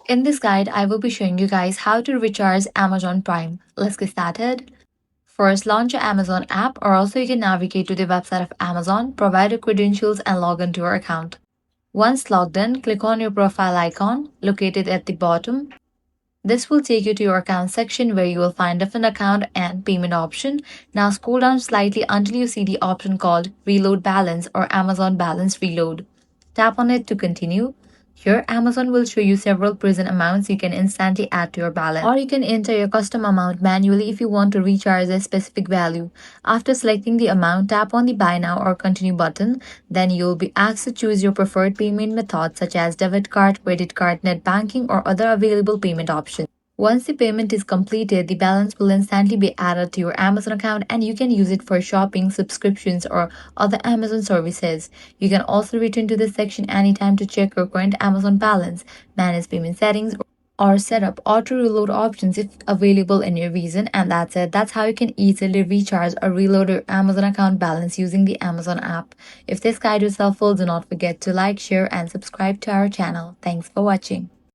In this guide, I will be showing you guys how to recharge Amazon Prime. Let's get started. First, launch your Amazon app, or also you can navigate to the website of Amazon, provide your credentials, and log into your account. Once logged in, click on your profile icon located at the bottom. This will take you to your account section where you will find different account and payment option. Now scroll down slightly until you see the option called Reload Balance or Amazon Balance Reload. Tap on it to continue. Here, Amazon will show you several present amounts you can instantly add to your balance. Or you can enter your custom amount manually if you want to recharge a specific value. After selecting the amount, tap on the Buy Now or Continue button. Then you'll be asked to choose your preferred payment method such as debit card, credit card, net banking, or other available payment options. Once the payment is completed, the balance will instantly be added to your Amazon account and you can use it for shopping, subscriptions, or other Amazon services. You can also return to this section anytime to check your current Amazon balance, manage payment settings, or set up auto reload options if available in your region. And that's it. That's how you can easily recharge or reload your Amazon account balance using the Amazon app. If this guide was helpful, do not forget to like, share, and subscribe to our channel. Thanks for watching.